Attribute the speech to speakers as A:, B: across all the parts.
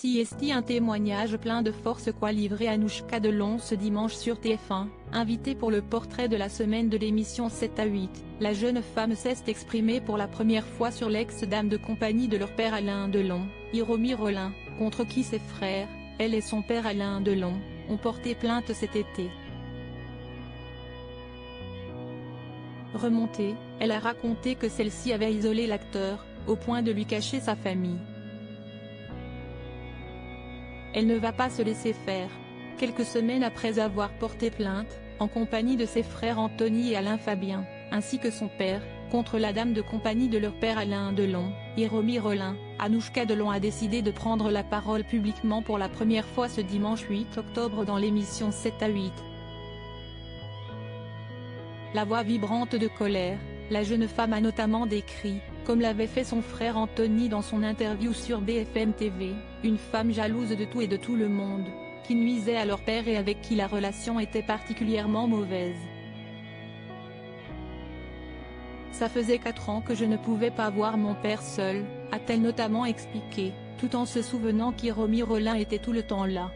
A: CST, un témoignage plein de force qu'a livré Anouchka Delon ce dimanche sur TF1, invitée pour le portrait de la semaine de l'émission 7 à 8, la jeune femme s'est exprimée pour la première fois sur l'ex-dame de compagnie de leur père Alain Delon, Hiromi Rollin, contre qui ses frères, elle et son père Alain Delon, ont porté plainte cet été. Remontée, elle a raconté que celle-ci avait isolé l'acteur, au point de lui cacher sa famille. Elle ne va pas se laisser faire. Quelques semaines après avoir porté plainte, en compagnie de ses frères Anthony et Alain Fabien, ainsi que son père, contre la dame de compagnie de leur père Alain Delon, Hiromi Rollin, Anouchka Delon a décidé de prendre la parole publiquement pour la première fois ce dimanche 8 octobre dans l'émission 7 à 8. La voix vibrante de colère, la jeune femme a notamment décrit, comme l'avait fait son frère Anthony dans son interview sur BFM TV, une femme jalouse de tout et de tout le monde, qui nuisait à leur père et avec qui la relation était particulièrement mauvaise. Ça faisait 4 ans que je ne pouvais pas voir mon père seul, a-t-elle notamment expliqué, tout en se souvenant qu'Hiromi Rollin était tout le temps là.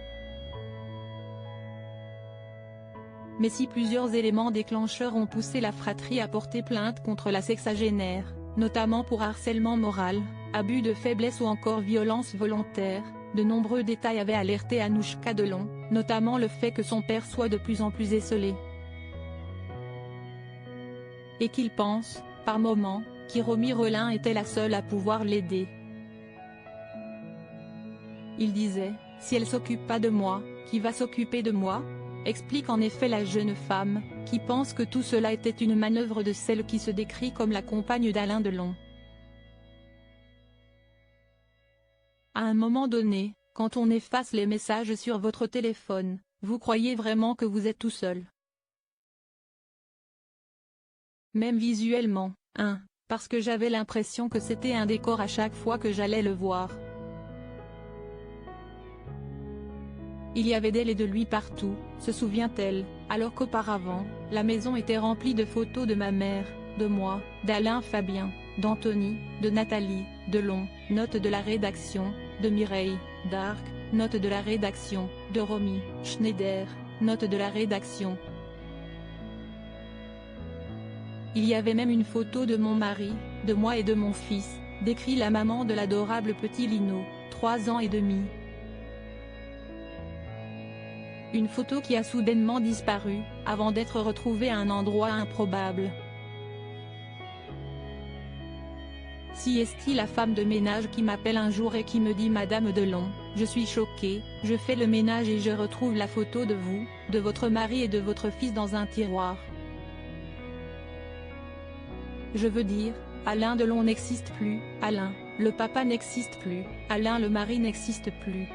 A: Mais si plusieurs éléments déclencheurs ont poussé la fratrie à porter plainte contre la sexagénaire, notamment pour harcèlement moral, abus de faiblesse ou encore violence volontaire, de nombreux détails avaient alerté Anouchka Delon, notamment le fait que son père soit de plus en plus esseulé. Et qu'il pense, par moments, qu'Hiromi Rollin était la seule à pouvoir l'aider. Il disait, si elle s'occupe pas de moi, qui va s'occuper de moi ? Explique en effet la jeune femme, qui pense que tout cela était une manœuvre de celle qui se décrit comme la compagne d'Alain Delon. À un moment donné, quand on efface les messages sur votre téléphone, vous croyez vraiment que vous êtes tout seul. Même visuellement, parce que j'avais l'impression que c'était un décor à chaque fois que j'allais le voir. Il y avait d'elle et de lui partout, se souvient-elle, alors qu'auparavant, la maison était remplie de photos de ma mère, de moi, d'Alain Fabien, d'Anthony, de Nathalie, Delon, note de la rédaction, de Mireille, Darc, note de la rédaction, de Romy, Schneider, note de la rédaction. Il y avait même une photo de mon mari, de moi et de mon fils, décrit la maman de l'adorable petit Lino, 3 ans et demi. Une photo qui a soudainement disparu, avant d'être retrouvée à un endroit improbable. Si est-il la femme de ménage qui m'appelle un jour et qui me dit « Madame Delon, je suis choquée, je fais le ménage et je retrouve la photo de vous, de votre mari et de votre fils dans un tiroir. Je veux dire, Alain Delon n'existe plus, Alain, le papa n'existe plus, Alain le mari n'existe plus. »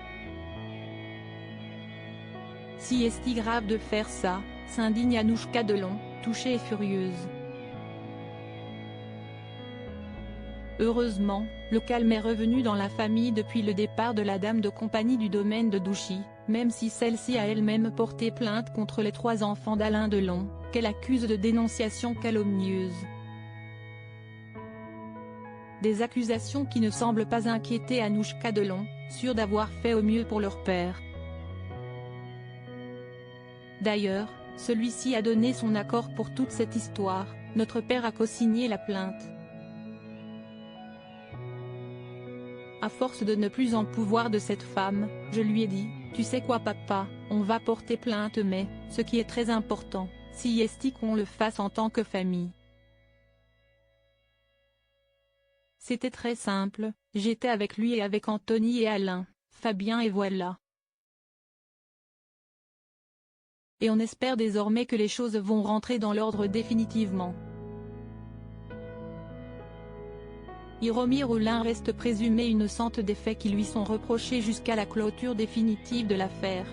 A: Si est-il grave de faire ça, s'indigne Anouchka Delon, touchée et furieuse. Heureusement, le calme est revenu dans la famille depuis le départ de la dame de compagnie du domaine de Douchy, même si celle-ci a elle-même porté plainte contre les 3 enfants d'Alain Delon, qu'elle accuse de dénonciation calomnieuse. Des accusations qui ne semblent pas inquiéter Anouchka Delon, sûre d'avoir fait au mieux pour leur père. D'ailleurs, celui-ci a donné son accord pour toute cette histoire, notre père a co-signé la plainte. À force de ne plus en pouvoir de cette femme, je lui ai dit, tu sais quoi papa, on va porter plainte mais, ce qui est très important, si est-il qu'on le fasse en tant que famille. C'était très simple, j'étais avec lui et avec Anthony et Alain, Fabien et voilà. Et on espère désormais que les choses vont rentrer dans l'ordre définitivement. Hiromi Rollin reste présumée innocente des faits qui lui sont reprochés jusqu'à la clôture définitive de l'affaire.